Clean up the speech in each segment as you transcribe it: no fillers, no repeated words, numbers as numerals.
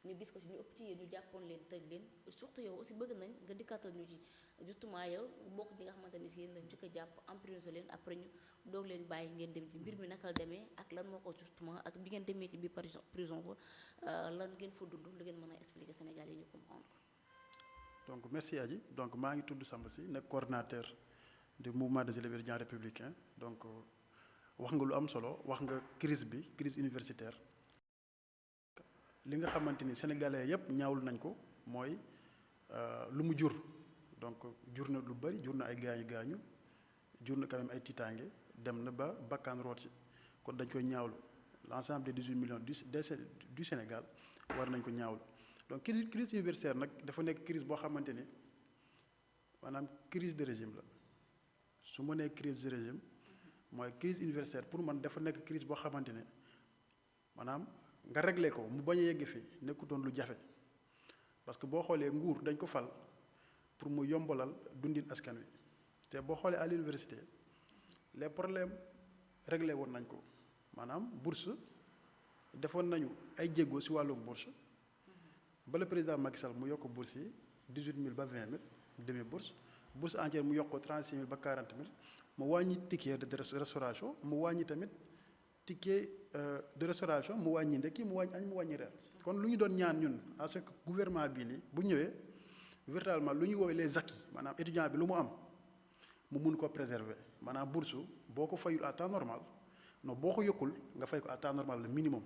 ñu gis ko ci ñu ëpp ci yéen ñu jàppoon leen tëj leen surtout yow aussi bëgg nañ nga dikkaatal ñu ci justement yow bokk ñi nga xamante ni si yéen lañ njëkk a jàpp emprisonné leen après ñu doog leen bàyyi ngeen dem ci mbir mi naka la demee ak lan moo ko justement ak bi ngeen demee ci biir prison ba lan ngeen fa dund lu ngeen mën a expliquer Sénégalais yi ñu comprendre ko. donc merci Adji donc maa ngi tudd Samba Sy nekk coordinateur du mouvement des élèves étudiants républicains donc wax nga lu am solo wax nga crise universitaire li nga xamante ni sénégalais yépp ñaawlu nañ ko mooy lu mu jur donc jur na lu bari jur na ay gaañu jur na quand même ay tiitaange dem na ba bakkaan root si kon dañ koy ñaawlu l'ensemble des 18 millions du Sénégal war nañ ko ñaawlu donc crise universitaire nag dafa nekk crise boo xamante ni maanaam crise de régime la su ma nee crise de régime mooy crise universitaire pour man dafa nekk crise boo xamante ne maanaam nga réglé ko mu bañ a yegg fi nekkutoon lu jafe parce que boo xoolee nguur dañ ko fal pour mu yombalal dundin askan wi te boo xoolee à l'université les problèmes réglé woon nañ ko maanaam bourse defoon nañu ay jéego ci wàllum bourse ba le président Macky Sall mu yokk bourse yi 18000 ba 20000 demi bourse entière mu yokk ko 36000 ba 40000 mu wàññi ticket de restauration mu wàññi tamit ticket de restauration mu wàññi ndekki mu wàññi añ mu wàññi reer kon lu ñu doon ñaan ñun à ce que gouvernement bii nii bu ñëwee véritablement lu ñuy woowee les acquis maanaam étudiant bi lu mu am mu mun ko préserver maanaam bourse boo ko fayul à temps normal non boo ko yokkul nga fay ko à temps normal le minimum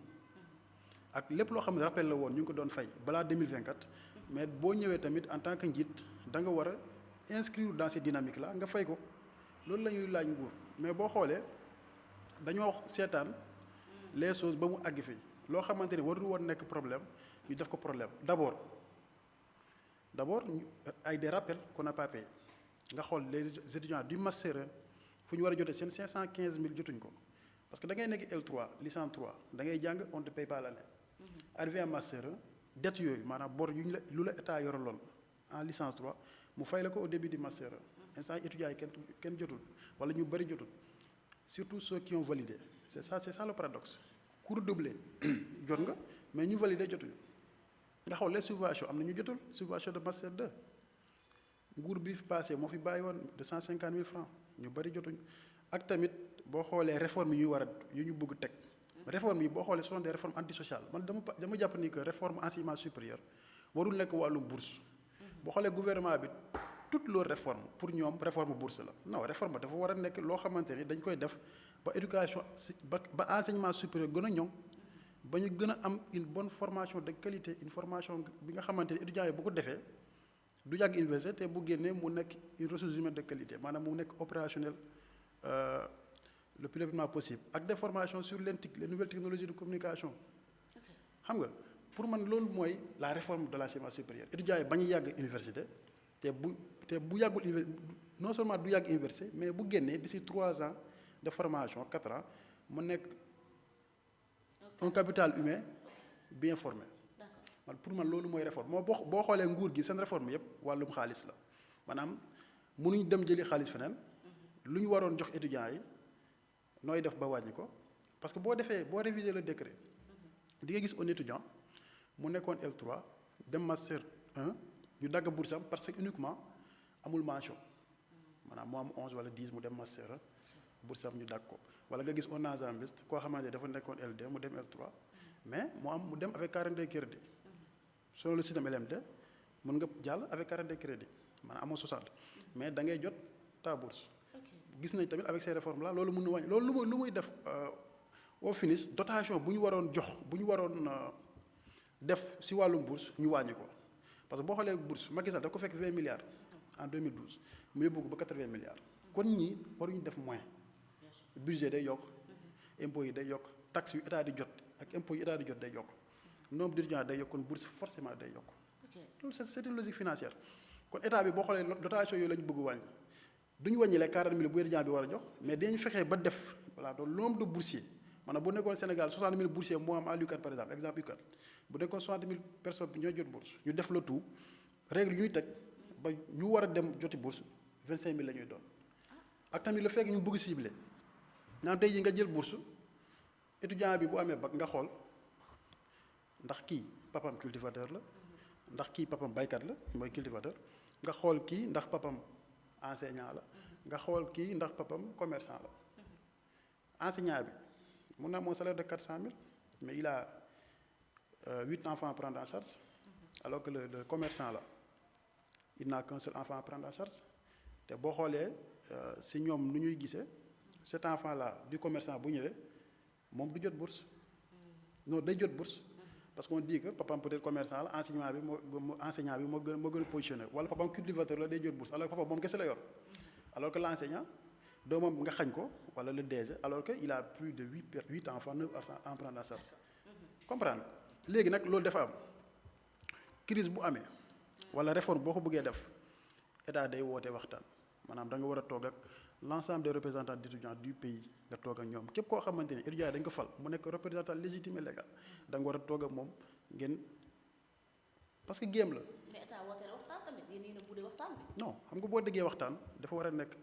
ak lépp loo xam ne rappel la woon ñu ngi ko doon fay balaa 2024 mais boo ñëwee tamit en tant que njiit da nga war a inscrire dans ces dynamiques là nga fay ko loolu la ñuy laaj nguur mais boo xoolee dañoo seetaan les choses ba mu àgg fi loo xamante ni warul woon nekk problème ñu def ko problème d'abord ay des rappels qu'on n'a pas payé nga xool les étudiants du master fu ñu war a jotee seen 515000 jotuñ ko parce que da ngay nekk L3 licence 3 da ngay jàng on ne te paye pas l'année. Arrivé en master dette yooyu maanaam bor yu ñu la lu la état yoraloon en licence 3 mu fay la ko au début du master instant étudiants yi kenn jotul wala ñu bëri jotul surtout ceux qui ont validé c'est ça le paradoxe cours doublé jot nga mais ñu validé jotuñu nga xool les subventions am na ñu jotul subvention de master 2 nguur bi fi passé moo fi bàyyi woon de 150000 francs ñu bëri jotuñu ak tamit boo xoolee réforme yu ñu bëgg teg réforme yi boo xoolee ce sont des réformes antisociales man dama jàpp ni que réforme enseignement supérieur warul nekk wàllum bourse boo xoolee gouvernement bi toutes leurs réformes pour ñoom réforme bourse la non réforme dafa war a nekk loo xamante ni dañ koy def ba éducation ba enseignement supérieur gën a ñoŋ ba ñu gën a am une bonne formation de qualité une formation bi nga xamante ni étudiants yi bu ko defee du yàgg université te bu génnee mu nekk une ressource humaine de qualité maanaam mu nekk opérationnel le plus rapidement possible ak des formations sur l'INTIC les nouvelles technologies de communication xam nga pour man loolu mooy la réforme de l'enseignement supérieur étudiants yi ba ñu yàgg université te bu yàggul université non seulement du yàgg université mais bu génnee d'ici 3 ans de formation 4 ans mu nekk un capital humain bien formé man pour man loolu mooy réforme moo boo xoolee nguur gi seen réforme yépp wàllum xaalis la maanaam mënuñ dem jëli xaalis feneen lu ñu waroon jox étudiants yi nooy def ba wàññi ko parce que boo réviser le décret di nga gis un étudiant mu nekkoon L3 dem master 1 ñu dagg bourse am parce que uniquement amul mention maanaam mu am 11 wala 10 mu dem master 1 bourse am ñu dagg ko wala nga gis un ensembliste koo xamante dafa nekkoon L2 mu dem L3 mais mu dem avec 42 crédits selon le système LMD mën nga jàll avec 42 crédits maanaam amoo 60 mais da ngay jot ta bourse. gis nañ tamit avec ces réformes là loolu mën na wàññi loolu lu muy def au finish dotation bu ñu waroon def ci wàllum bourse ñu wàññi ko parce que boo xoolee bourse Macky Sall da ko fekk 20 milliards en 2012 mu yóbbu ko ba 80 milliards kon ñii waruñu def moins budget day yokk impôts yi day yokk taxes yu état di jot ak impôts yu état di jot day yokk nombre d'étudiants day yokk kon bourse forcément day yokk loolu c'est une logique financière kon état bi boo xoolee dotation yooyu la ñu bëgg wàññi duñu wàññi les 40 000 bu étudiant bi war a jox mais dinañ fexee ba def voilà donc nombre de boursiers maanaam bu nekkoon Sénégal 60 000 boursiers moo am à l'UCAD par exemple UCAD bu nekkoon 60 000 personnes bi ñooy jot bourse ñu def le tout règle yu ñuy teg ba ñu war a dem joti bourse 25 000 la ñuy doon ak tamit le fait que ñu bëgg ciblé naan tey jii nga jël bourse étudiant bi bu amee bac nga xool ndax kii papam cultivateur la ndax kii papam baykat la mooy cultivateur nga xool kii ndax papam enseignant la nga xool kii ndax papam commerçant la enseignant bi mun na amoon salaire de 400 000 mais il a 8 enfants à prendre en charge alors que le commerçant là il n'a qu'un seul enfant à prendre en charge te boo xoolee si ñoom nu ñuy gisee cet enfant là du commerçant bu ñëwee moom du jot bourse non day jot bourse parce qu'on dit que papam peut-être commerçant la enseignant bi moo gën a positionné wala papam cultivateur la day jot bourse alors que papam moom kese la yor alors que l'enseignant doomam nga xañ ko wala le DG alors que il a plus de 8 enfants 9 à prendre en charge comprendre léegi nag loolu dafa am crise bu amee wala réforme boo ko bëggee def état day woote waxtaan maanaam da nga war a toog ak l'ensemble des représentants d'étudiants du pays nga toog ak ñoom képp koo xamante ni étudiants yi dañ ko fal mu nekk représentant légitime et légal da nga war a toog ak moom ngeen parce que game la. mais état woote na waxtaan tamit yéen yéen a budee waxtaan bi. non xam nga boo déggee waxtaan dafa war a nekk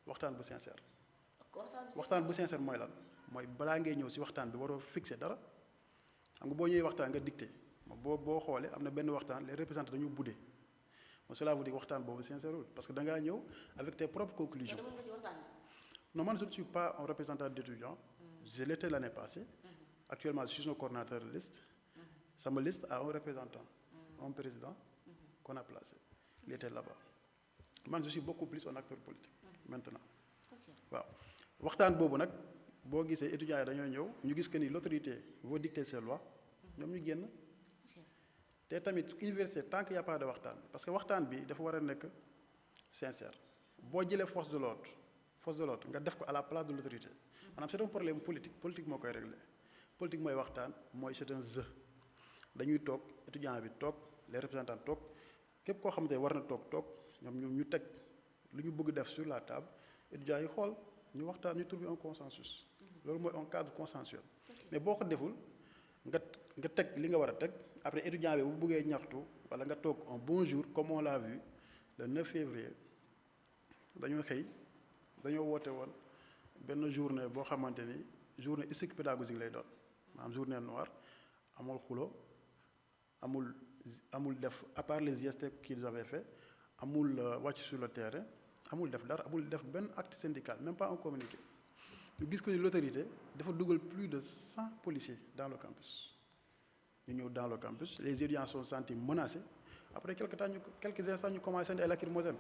waxtaan bu sincère. waxtaan bu sincère mooy lan mooy balaa ngay ñëw si waxtaan bi waroo fixer dara xam nga boo ñëwee waxtaan nga dicté boo xoolee am na benn waxtaan les représentants dañu budee cela veut dire waxtaan boobu sincère parce que da ngaa ñëw avec tes propres conclusions. non man je ne suis pas un représentant d'étudiants. Je l'étais l'année passée. Actuellement je suis un coordonnateur de liste. sama liste a un représentant. un président qu'on a placé. Il était là-bas. man je suis beaucoup plus un acteur politique maintenant. waaw waxtaan boobu nag boo gisee étudiants yi dañoo ñëw ñu gis que ni l'autorité veut dicter ses lois ñoom ñu génn. te tamit université tant qu'il y a pas de waxtaan parce que waxtaan bi dafa war a nekk sincère boo jëlee force de l'ordre nga def ko à la place de l'autorité maanaam c'est un problème politique moo koy régler politique mooy waxtaan mooy c'est un jeu dañuy toog étudiant bi toog les représentants toog képp koo xamante ne war na toog ñoom ñu teg lu ñu bëgg def sur la table étudiants yi xool ñu waxtaan ñu trouver un consensus loolu mooy un cadre consensuel mais boo ko deful nga teg li nga war a teg après étudiant bi bu bëggee ñaxtu wala nga toog un bon jour comme on l'a vu le 9 février dañoo woote woon benn journée boo xamante ni journée éthique pédagogique lay doon maanaam journée noire amul xulo amul def à part les gestes qu'ils avaient fait amul wàcc sur le terrain amul def dara amul def benn acte syndical même pas un communiqué ñu gis ko ni l'autorité dafa dugal plus de 100 policiers dans le campus ñu ñëw dans le campus les étudiants sont sentis menacés après quelques instants ñu commencé ay lacrymogènes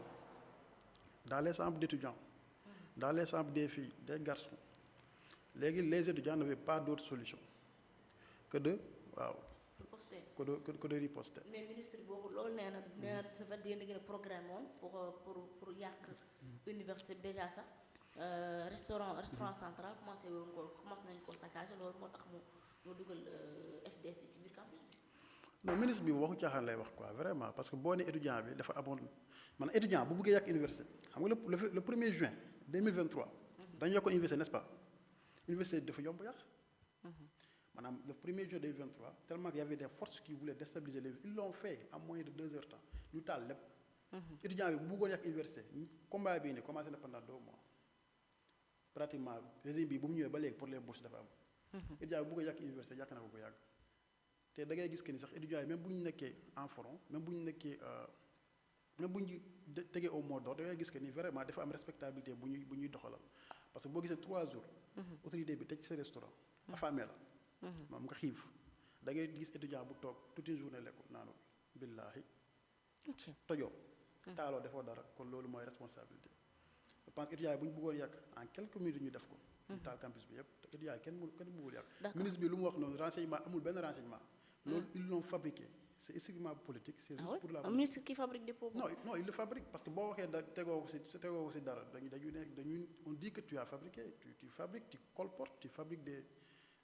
dans les chambres d'étudiants dans les chambres des filles des garçons léegi les étudiants n'avaient pas d'autre solution que de riposter. mais ministre boobu loolu nee na ça fait yéen da ngeen a programme woon pour yàq université bi déjà sax restaurant central commencé nañu ko saccager loolu moo tax mu dugal FDS ci biir campus bi. non ministre bi waxu caaxaan lay wax quoi vraiment parce que boo nee étudiant bi dafa amoon man étudiant bu bëggee yàq université xam nga le 1er juin 2023. dañu yokk université n'est-ce pas université dafa yomb yàq. maanaam le 1er juin 2023 tellement qu'il y avait des forces qui voulaient déstabiliser les ils l'ont fait en moins de 2 heures temps ñu taal lépp. étudiant bi bu bëggoon yàq université combat bii nii commencé na pendant 2 mois pratiquement régime bi bu mu ñëwee ba léegi pour les bourses dafa am. étudiant bi bu bëgg a yàq université yàq na ko bu yàgg te da ngay gis que ni sax étudiants yi même bu ñu nekkee en front même bu ñu nekkee même bu ñu tegee au mot d'ordre da ngay gis que ni vraiment dafa am respectabilité bu ñuy doxalal parce que boo gisee 3 jours. autorité bi tëj sa restaurant. affamé la. moom nga xiif da ngay gis étudiant bu toog toute une journée lekkul naanu billaahi. tojoo. taaloo defoo dara kon loolu mooy responsabilité. je pense que étudiants yi bu ñu bëggoon yàq en quelques minutes ñu def ko. ñu taal campus bi yëpp te étudiants yi kenn bëggul yàq. ministre bi lu mu wax noonu renseignement amul benn renseignement. loolu ils l'ont fabriqué c'est strictement politique. c'est juste pour la un ministre qui fabrique des pauvres. non il le fabrique parce que boo waxee tegoo ko si dara dañuy on dit que tu as fabriqué tu fabriques tu colportes tu fabriques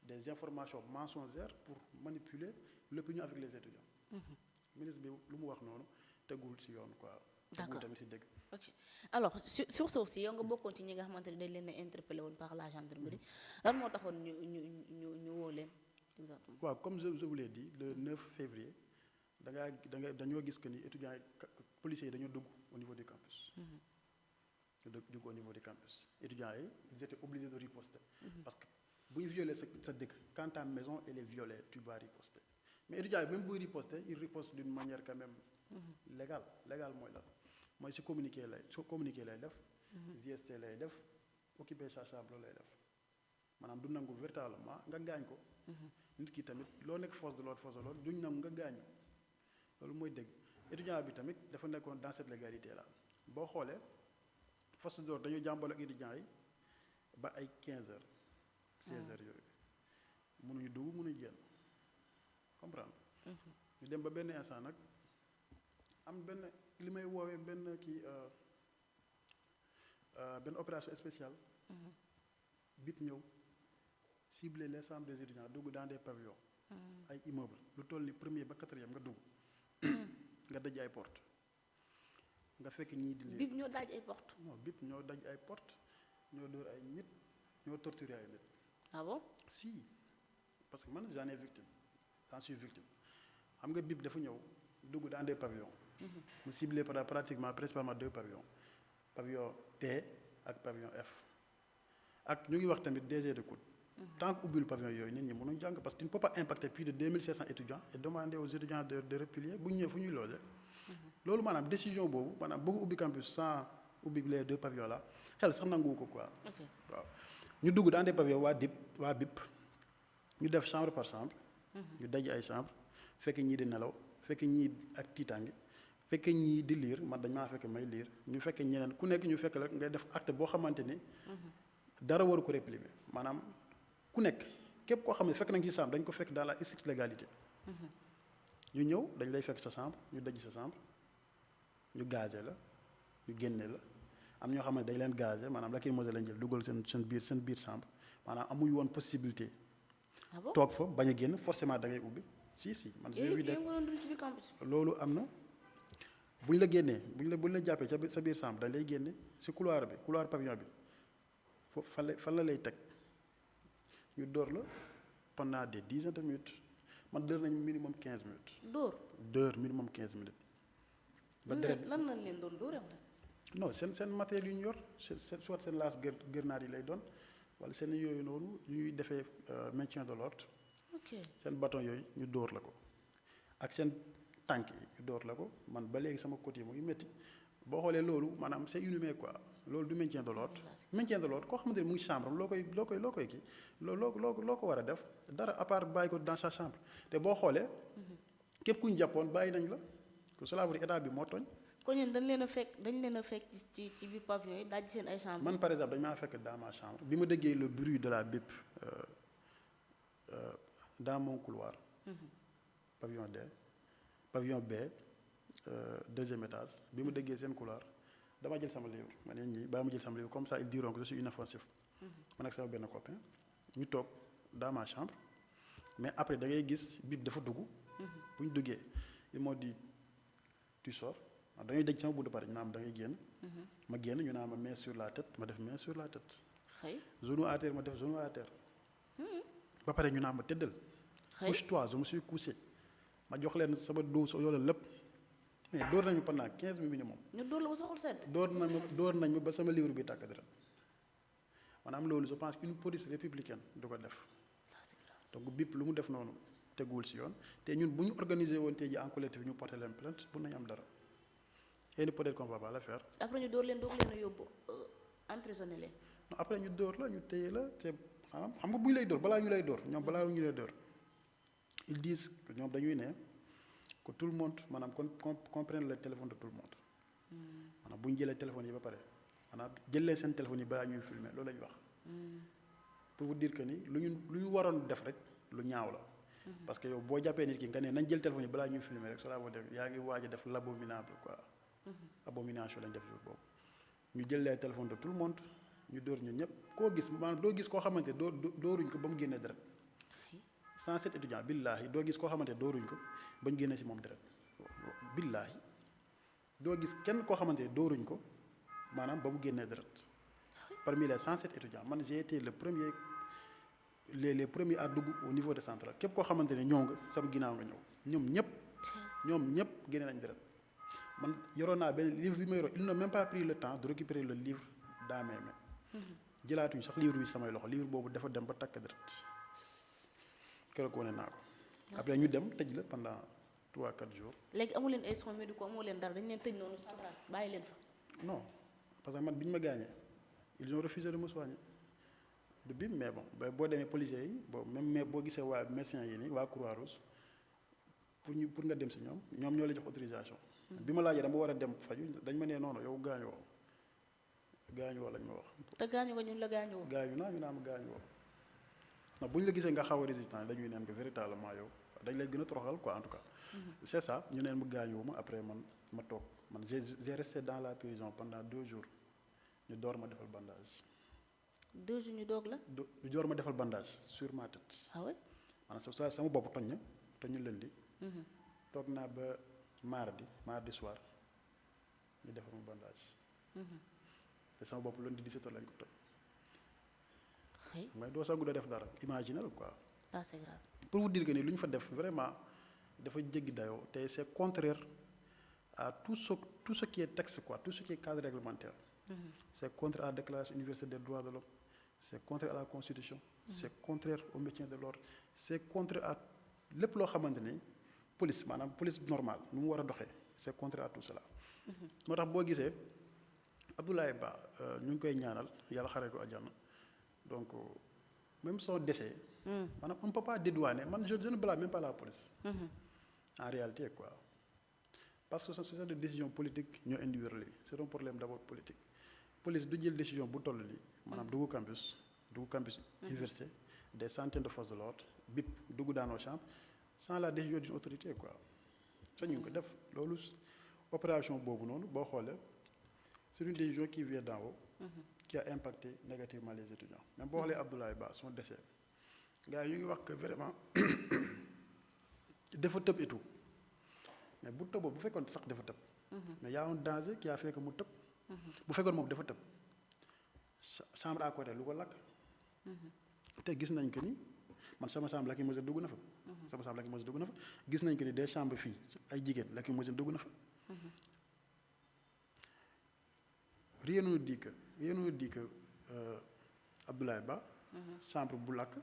des informations mensongères pour manipuler l'opinion avec les étudiants. ministre bi lu mu wax noonu tegul si yoon quoi. d'accord tegul tamit si dëgg. ok alors sur ça aussi yow nga bokkoon ci ñi nga xamante ne dañ leen a interpellé woon par la gendarmerie lan moo taxoon ñu woo leen exactement. waaw comme je vous l'ai dit le 9 février dañoo gis que ni étudiants yi policiers yi dañoo dugg au niveau du campus. dugg au niveau du campus étudiants yi ils étaient obligés de riposter. parce que bu ñu violer sa dëkk quand ta maison elle est violée tu dois riposter mais étudiant bi même buy riposter il riposte d'une manière quand même légale mooy la mooy si communiqué lay def GST lay def occuper sa chambre loolu lay def maanaam du nangu véritablement nga gaañ ko nit ki tamit loo nekk force de l'ordre duñ nangu nga gaañu loolu mooy dëgg étudiant bi tamit dafa nekkoon dans cette légalité là boo xoolee force de l'ordre dañu jàmbale ak étudiants yi ba ay 15 heures 16 heures yooyu mënuñu dugg mënuñu génn comprendre ñu dem ba benn instant nag am benn li may woowee benn kii benn opération spéciale BIP ñëw cibler les chambres des étudiants dugg dans des pavillons ay immeubles lu toll ni premier ba quatrième nga dugg nga daj ay porte nga fekk ñii di BIP ñoo daj ay porte non BIP ñoo daj ay porte ñoo dóor ay nit ñoo torturer ay nit ah bon si parce que man j'en suis victime xam nga BIP dafa ñëw dugg dans des pavillons mu ciblé pratiquement principalement 2 pavillons pavillon T ak pavillon F ak ñu ngi wax tamit DG de COUD tant que ubbil pavillon yooyu nit ñi mënuñ jàng parce que tu ne peux pas impacter plus de 2500 étudiants et demander aux étudiants de replier bu ñu ñëwee fu ñuy loger loolu maanaam décision boobu maanaam bëgg ubbi campus sans ubbi les 2 pavillons là xel sax nanguwu ko quoi waaw ñu dugg dans des pavillons waa BIP ñu def chambre par chambre ñu daj ay chambre fekk ñii di nelaw fekk ñii ak tiitaange fekk ñii di liir man dañ maa fekk may liir ñu fekk ñeneen ku nekk ñu fekk la ngay def acte boo xamante ni dara waru ko réprimer maanaam ku nekk képp koo xam ne fekk nañ ci chambre dañ ko fekk dans la stricte légalité ñu ñëw dañ lay fekk sa chambre ñu daj sa chambre ñu gazé la ñu génne la am ñoo xam ne dañ leen gazé maanaam lacrymogène lañ jël dugal seen biir chambre maanaam amuñu woon possibilité toog fa bañ a génn forcément da ngay ubbi si man j'ai vu loolu am na bu ñu la génnee bu ñu la jàppee ca sa biir chambre dañ lay génne si couloir pavillon bi foofu fan la lay teg ñu dóor la pendant des dizaines de minutes man dóor nañu minimum 15 minutes. dóor minimum 15 minutes. ba deret lan lañ leen doon dóoree non seen matériel yu ñu yor soit seen laas grenade yi lay doon wala seen yooyu noonu yu ñuy defee maintien de l'ordre. ok seen bâton yooyu ñu dóor la ko ak seen tànk yi ñu dóor la ko man ba léegi sama côté mu ngi métti boo xoolee loolu maanaam c'est inhumain quoi loolu du maintien de l'ordre. maintien de l'ordre koo xamante ne mu ngi chambre loo koy kii loo ko war a def dara à part bàyyi ko dans sa chambre te boo xoolee. képp ku ñu jàppoon bàyyi nañ la que cela veut dire état bi moo tooñ. kon ñun dañ leen a fekk ci biir pavillon yi daaj seen ay chambre. man par exemple dañ maa fekk dans ma chambre bi ma déggee le bruit de la BIP dans mon couloir. pavillon D pavillon B deuxième étage bi ma déggee seen couloir dama jël sama livre ma ne ñii bàyyi ma jël sama livre comme ça ils diront que je suis inoffensif. man ak sama benn copain ñu toog dans ma chambre mais après da ngay gis BIP dafa dugg. bu ñu duggee ils m'ont dit tu sors dañuy daj sama buntu pare ñu naan da ngay génn. ma génn ñu naan ma main sur la tête ma def main sur la tête. genou à terre ma def genou à terre. ba pare ñu naan ma tëddal. couche-toi je me suis couché ma jox leen sama dose yooyu lépp mais door nañu pendant 15 minutes minimum. ñu door la ba sa xol sedd. door nañu ba sama livre bi tàkk dara maanaam loolu je pense qu'une police républicaine du ko def. donc BIP lu mu def noonu teguwul si yoon te ñun bu ñu organiser woon tey ji en collectif ñu porter leen plainte bu nañu am dara et peut-être qu'on va pas le faire. après ñu door leen doog leen a yóbbu emprisonné leen. non après ñu door la ñu téye la te xam nga bu ñu lay door balaa ñu lay door ñoom balaa ñu lay door ils disent que ñoom dañuy ne que tout le monde maanaam qu'on prenne le téléphone de tout le monde. maanaam bu ñu jëlee téléphone yi ba pare maanaam jëlee seen téléphone yi balaa ñuy filmer loolu la ñu wax. pour vous dire que ni lu ñu waroon def rek lu ñaaw la. parce que yow boo jàppee nit ki nga ne nañ jël téléphone yi balaa ñuy filmer rek cela veut dire yaa ngi waaj a def l'abominable quoi. abomination lañ def jour boobu. ñu jëlee téléphone de tout le monde ñu dóor ñu ñëpp koo gis maanaam doo gis koo xamante dóoruñ ko ba mu génnee deret 107 étudiants billaahi doo gis koo xamante dóoruñ ko ba ñu génnee si moom deret billaahi doo gis kenn koo xamante dóoruñ ko maanaam ba mu génnee deret parmi les 107 étudiants man j'ai été le premier les premiers à dugg au niveau de central képp koo xamante ne ñëw nga sama ginnaaw nga ñëw ñoom ñëpp génne nañ deret man yoroon naa benn livre bi ma yoroon ils n'ont même pas pris le temps de récupérer le livre dans mes mains. jëlaatuñu sax livre bi samay loxo livre boobu dafa dem ba takk deret keroog wane naa ko après ñu dem tëj la pendant 3-4 jours. léegi amu leen ay soins médicaux amoo leen dara dañu leen tëj noonu central bàyyi leen fa. non parce que man bi ñu ma gaañee ils ont refusé de me soigner du bim mais bon boo demee policiers yi bon même mais boo gisee waa médecins yi nii waa Croix-Rouge pour nga dem si ñoom ñoo la jox autorisation. bi ma laajee dama war a dem faju dañ ma nee noonu yow gaañoo lañ ma wax. te gaañu nga ñun la gaañoo. gaañu naa ñu naa ma gaañoo ndax bu ñu la gisee nga xaw a résistant dañuy neen que véritablement yow dañ lay gën a toroxal quoi en tout cas. c'est ça ñu neen ma gaañoo ma après ma toog man j'ai resté dans la prison pendant 2 jours ñu door ma defal bandage. 2 jours ñu doog la. ñu door ma defal bandage sur ma tête. ah oui. maanaam sama bopp toñ lundi. toog naa ba mardi soir ñu defal ma bandage. te sama bopp lundi 17h lañ ko toj. xëy mais doo sax doo def dara imaginal quoi. ah c'est grave. pour vous dire que ni lu ñu fa def vraiment dafa jéggi dayoo te c'est contraire à tout ce qui est texte quoi tout ce qui est cadre réglementaire. C'est contraire à la Déclaration universelle des droits de l'homme, c'est contraire à la Constitution, c'est contraire au maintien de l'ordre, c'est contraire à lépp loo xamante ni police maanaam police normale nu mu war a doxee c'est contraire à tout cela. moo tax boo gisee Abdoulaye Ba ñu ngi koy ñaanal yàlla xaree ko àjjana donc même son décès. maanaam on ne peut pas dédouaner man je ne blâme même pas la police. En réalité quoi parce que c'est des décisions politiques ñoo induire lii c'est un problème d'abord politique. police du jël décision bu toll nii maanaam dugg campus université des centaines de forces de l'ordre bip dugg dans nos chambres sans la décision d'une autorité quoi te ñu ngi ko def loolu opération boobu noonu boo xoolee c'est une décision qui vient d'en haut qui a impacté négativement les étudiants même boo xoolee Abdoulaye Ba son décès gars yi ñu ngi wax que vraiment dafa tëb et tout mais bu tëboo bu fekkoon sax dafa tëb mais y a un danger qui a fait que mu tëb bu fekkoon moom dafa tëb chambre à côté lu ko lakk. te gis nañ que ni man sama chambre lacrymogène dugg na fa. sama chambre lacrymogène dugg na fa gis nañ que ni des chambres fii ay jigéen lacrymogène dugg na fa. rien ne dit que Abdoulaye Ba. chambre bu lakk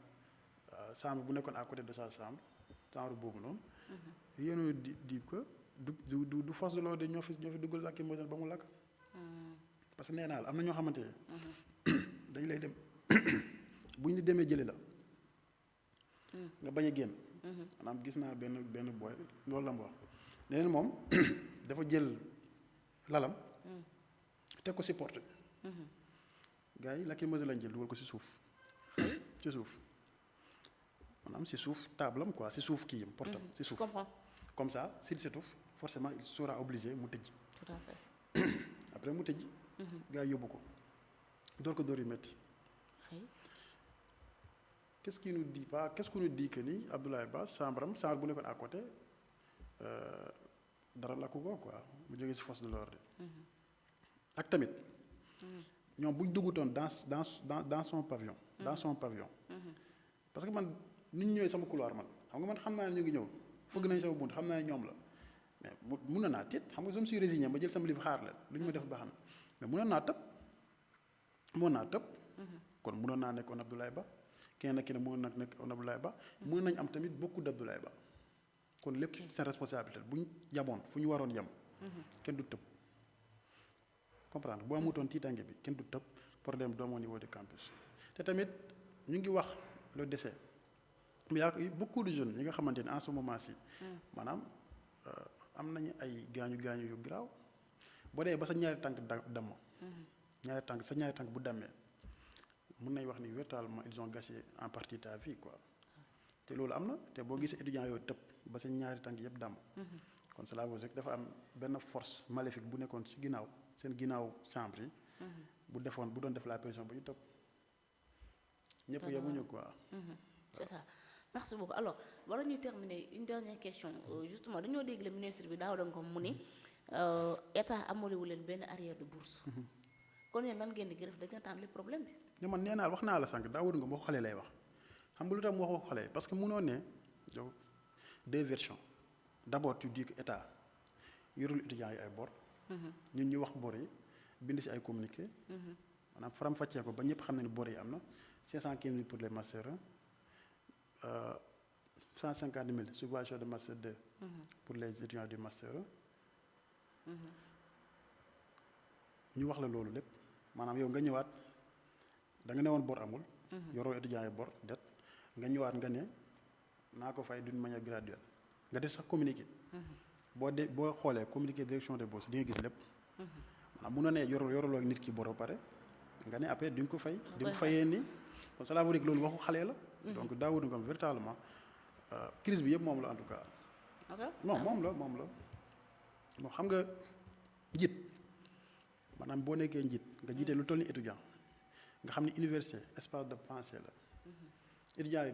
chambre bu nekkoon à côté de sa chambre boobu noonu. rien ne dit que du force de l'ordre ñoo fi duggal lacrymogène ba mu lakk. parce que nee naa la am na ñoo xamante ne dañ lay dem bu ñu demee jëli la nga bañ a génn maanaam gis naa benn boy loolu la mu wax neneen moom dafa jël lalam teg ko si porte bi gars yi lacrymogène lañ jël dugal ko si suuf maanaam si suuf table am quoi si suuf kii yam porte si suuf comme ça s'il s'étouffe forcément il sera obligé mu tëj tout à fait après mu tëj gars yi yóbbu ko door ko door yu métti qu'est-ce qu'on nous dit que ni Abdoulaye Ba chambre bu nekkoon à côté dara lakku ko quoi mu jógee ci force de l'ordre ak tamit ñoom bu ñu duggutoon dans son pavillon parce que man ni ñu ñëwee sama couloir man xam nga man xam naa ne ñu ngi ñëw fëgg nañ sama bunt xam naa ne ñoom la mais mun na naa tiit xam nga je me suis résigné ma jël sama livre xaar leen lu ñu ma def baax na mais munoon naa tëb kon munoon naa nekkoon Abdoulaye Ba kenn ki ne munoon nag nekkoon Abdoulaye Ba mën nañ am tamit beaucoup d'Abdoulaye Ba kon lépp seen responsabilité bu ñu yamoon fu ñu waroon yem kenn du tëb comprendre boo amutoon tiitange bi kenn du tëb problème doom au niveau du campus te tamit ñu ngi wax le décès mais y a beaucoup de jeunes yi nga xamante ne en ce moment-ci maanaam am nañu ay gaañu yu garaaw boo dee ba sa ñaari tànk damm ñaari tànk bu dammee mën nañ wax ni véritablement ils ont gâché en partie ta vie quoi te loolu am na te boo gisee étudiants yooyu tëb ba sa ñaari tànk yëpp damm kon cela veut dire que dafa am benn force maléfique bu nekkoon ci ginnaaw seen ginnaaw chambre yi bu doon def la pression ba ñu tëb ñëpp yemuñu quoi c'est ça merci beaucoup alors bala ñuy terminer une dernière question justement dañoo dégg le ministre bi daaw da nga ko mu ni état amoliwu leen benn arrière de bourse kon yéen lan ngeen di greffe dëggantaan li problème bi ne man nee naa wax naa la sànq daa wër nga moo xale lay wax xam nga lu tax mu wax xale parce que mënoo ne yow deux versions d'abord tu dis que état yorul étudiants yi ay bor ñun ñu wax bor yi bind ci ay communiqué maanaam faram-fàccee ko ba ñëpp xam ne ni bor yi am na 515 000 pour les masters 150 000 subvention de master 2 pour les étudiants du master 1 ñu wax la loolu lépp maanaam yow nga ñëwaat da nga ne woon bor amul yoroo étudiants yi bor det nga ñëwaat nga ne naa ko fay d'une manière graduelle nga def sax communiqué boo xoolee communiqué direction des bourses di nga gis lépp maanaam mun na ne yoroloo nit ki bor ba pare nga ne après di nga ko fay di nga ko fayee nii kon cela veut dire que loolu waxu xale la donc Daouda Ngom véritablement crise bi yëpp moom la en tout cas non moom la bon xam nga njiit maanaam boo nekkee njiit nga jiite lu toll ni étudiant nga xam ni université espace de pensée la étudiant yi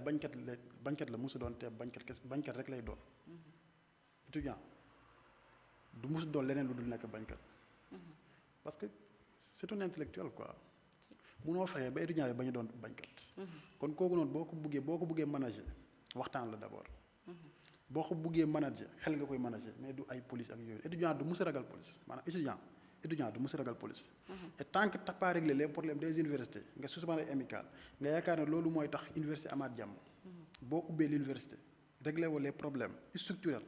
bañkat la mosu doon te bañkat rek lay doon étudiant du mosu doon leneen lu dul nekk bañkat parce que c'est un intellectuel quoi munoo fexe ba étudiant yi bañu doon bañkat kon kooku noonu boo ko buggee manager waxtaan la d'abord boo ko buggee manager xel nga koy manager mais du ay police ak yooyu étudiant du mos a ragal police maanaam étudiant du mos a ragal police et tant que t'as pas réglé les problèmes des universités nga suspendre amical nga yaakaar ne loolu mooy tax université amaat jàmm boo ubbee l'université réglé woo les problèmes structurels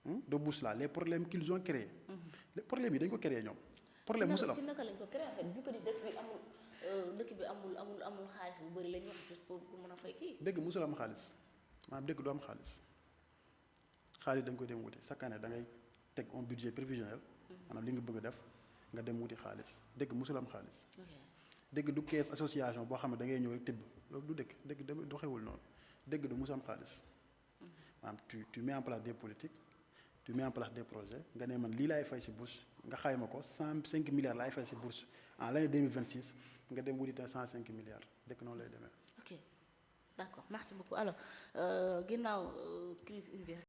de bourse là les problèmes qu'ils ont créés les problèmes yi dañ ko créé ñoom problème mosul am ci naka lañ ko créé en fait vu que ni dëkk bi amul xaalis bu bëri lañ wax juste pour mën a fay kii dëgg mosul am xaalis maanaam dëgg du am xaalis da nga koy dem wuti chaque année da ngay teg un budget prévisionnel maanaam li nga bëgg a def nga dem wuti xaalis dëgg mosul am xaalis dëgg du kees association boo xam ne da ngay ñëw rek tibb loolu du dëgg doxewul noonu dëgg du mosul am xaalis maanaam tu mets en place des politiques tu mets en place des projets nga ne man lii laay fay si bourse nga xayma ko 105 milliards laay fay si bourse en l'année 2026 nga dem wuti 105 milliards dëkk noonu lay demee. Ok d'accord merci beaucoup alors ginnaaw crise universitaire